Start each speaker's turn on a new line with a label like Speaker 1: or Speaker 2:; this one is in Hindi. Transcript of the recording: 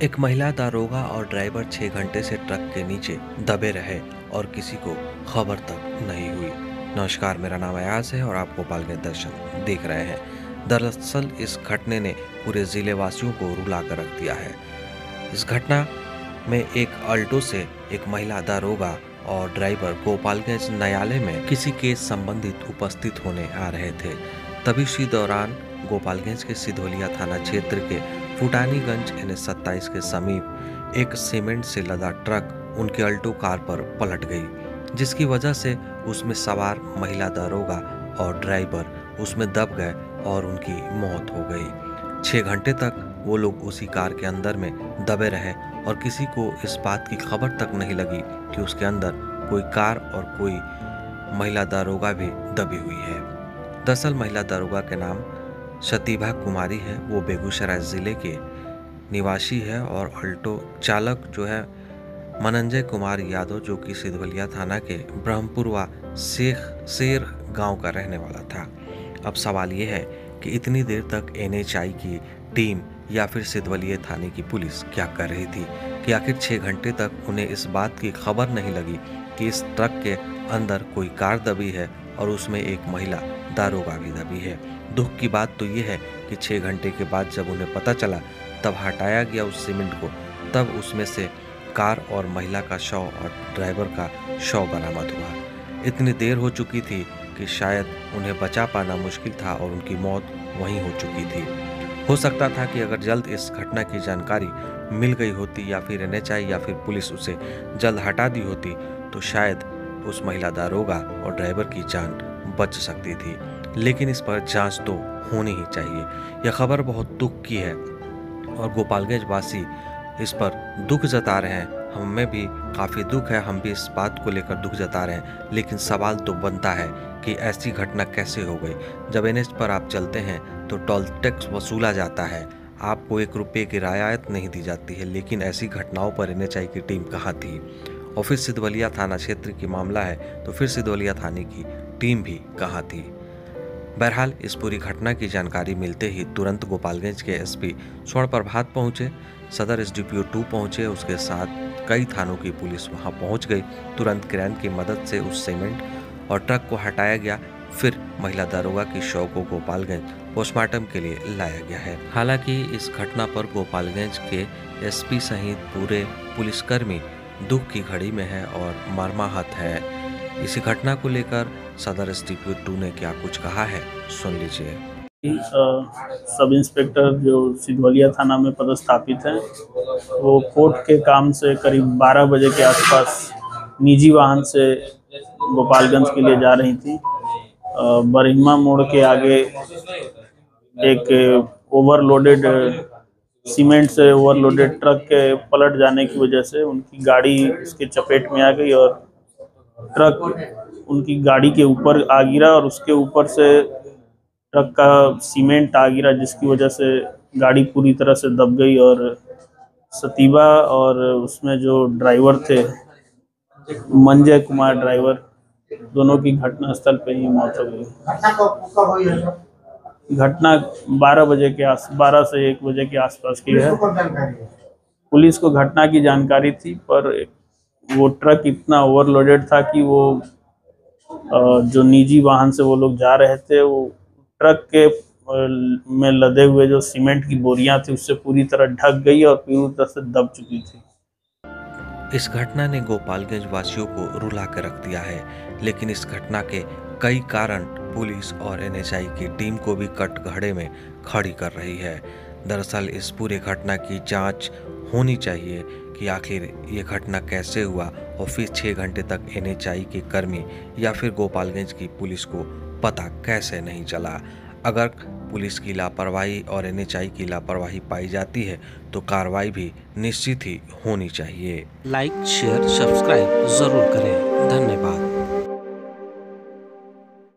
Speaker 1: एक महिला दारोगा और ड्राइवर 6 घंटे से ट्रक के नीचे दबे रहे और किसी को खबर तक नहीं हुई। नमस्कार, मेरा नाम अयाज है और आप गोपालगंज दर्शन देख रहे हैं। दरअसल इस घटने ने पूरे जिले वासियों को रुला कर रख दिया है। इस घटना में एक अल्टो से एक महिला दारोगा और ड्राइवर गोपालगंज न्यायालय में किसी केस संबंधित उपस्थित होने आ रहे थे। तभी इसी दौरान गोपालगंज के सिधोलिया थाना क्षेत्र के फुटानीगंज NH-27 के समीप एक सीमेंट से लदा ट्रक उनके अल्टो कार पर पलट गई, जिसकी वजह से उसमें सवार महिला दारोगा और ड्राइवर उसमें दब गए और उनकी मौत हो गई। 6 घंटे तक वो लोग उसी कार के अंदर में दबे रहे और किसी को इस बात की खबर तक नहीं लगी कि उसके अंदर कोई कार और कोई महिला दारोगा भी दबी हुई है। दरअसल महिला दारोगा के नाम शतीभा कुमारी है। वो बेगूसराय जिले के निवासी है और अल्टो चालक जो है मनंजय कुमार यादव, जो कि सिधवलिया थाना के ब्रह्मपुरवा शेर गांव का रहने वाला था। अब सवाल ये है कि इतनी देर तक NHI की टीम या फिर सिधवलिया थाने की पुलिस क्या कर रही थी कि आखिर 6 घंटे तक उन्हें इस बात की खबर नहीं लगी कि इस ट्रक के अंदर कोई कार दबी है और उसमें एक महिला दारोगा भी दबी है। दुख की बात तो ये है कि 6 घंटे के बाद जब उन्हें पता चला, तब हटाया गया उस सीमेंट को, तब उसमें से कार और महिला का शव और ड्राइवर का शव बरामद हुआ। इतनी देर हो चुकी थी कि शायद उन्हें बचा पाना मुश्किल था और उनकी मौत वहीं हो चुकी थी। हो सकता था कि अगर जल्द इस घटना की जानकारी मिल गई होती या फिर NHI या फिर पुलिस उसे जल्द हटा दी होती तो शायद उस महिला दारोगा और ड्राइवर की जान बच सकती थी। लेकिन इस पर जांच तो होनी ही चाहिए। यह खबर बहुत दुख की है और गोपालगंज वासी इस पर दुख जता रहे हैं। हमें भी काफ़ी दुख है, हम भी इस बात को लेकर दुख जता रहे हैं। लेकिन सवाल तो बनता है कि ऐसी घटना कैसे हो गई। जब NH पर आप चलते हैं तो टोल टैक्स वसूला जाता है, आपको 1 रुपये की रियायत नहीं दी जाती है, लेकिन ऐसी घटनाओं पर NHI की टीम कहाँ थी? और फिर सिधवलिया थाना क्षेत्र की मामला है तो फिर सिधवलिया थाने की टीम भी कहाँ थी? बहरहाल इस पूरी घटना की जानकारी मिलते ही तुरंत गोपालगंज के SP स्वर्ण प्रभात पहुंचे, सदर SDPO 2 पहुंचे, उसके साथ कई थानों की पुलिस वहां पहुंच गई। तुरंत क्रेन की मदद से उस सीमेंट और ट्रक को हटाया गया। फिर महिला दारोगा की शव को गोपालगंज पोस्टमार्टम के लिए लाया गया है। हालांकि इस घटना पर गोपालगंज के SP सहित पूरे पुलिसकर्मी दुख की घड़ी में है और मर्माहत है। इसी घटना को लेकर सदर SDPO 2 ने क्या कुछ कहा है, सुन लीजिए।
Speaker 2: सब इंस्पेक्टर जो सिधवलिया थाना में पदस्थापित हैं, वो कोर्ट के काम से करीब 12 बजे के आसपास निजी वाहन से गोपालगंज के लिए जा रही थी। बरहिमा मोड़ के आगे एक ओवरलोडेड सीमेंट से ओवरलोडेड ट्रक के पलट जाने की वजह से उनकी गाड़ी उसके चपेट में आ गई और ट्रक उनकी गाड़ी के ऊपर आ गिरा और उसके ऊपर से ट्रक का सीमेंट आ गिरा, जिसकी वजह से गाड़ी पूरी तरह से दब गई और सतीबा और उसमें जो ड्राइवर थे मंजय कुमार ड्राइवर, दोनों की घटनास्थल पे ही मौत हो गई। घटना 12 से 1 बजे के आसपास की है। पुलिस को घटना की जानकारी थी, पर वो ट्रक इतना ओवरलोडेड था कि वो जो निजी वाहन से वो लोग जा रहे थे, वो ट्रक के में लदे हुए जो सीमेंट की बोरियां थी उससे पूरी तरह ढक गई और पूरी तरह से दब चुकी थी।
Speaker 1: इस घटना ने गोपालगंज वासियों को रुला कर रख दिया है, लेकिन इस घटना के कई कारण पुलिस और NHI की टीम को भी कटघरे में खड़ी कर रही है। दरअसल इस पूरे घटना की जांच होनी चाहिए कि आखिर ये घटना कैसे हुआ और फिर 6 घंटे तक NHI के कर्मी या फिर गोपालगंज की पुलिस को पता कैसे नहीं चला। अगर पुलिस की लापरवाही और NHI की लापरवाही पाई जाती है तो कार्रवाई भी निश्चित ही होनी चाहिए। लाइक, शेयर, सब्सक्राइब जरूर करें। धन्यवाद।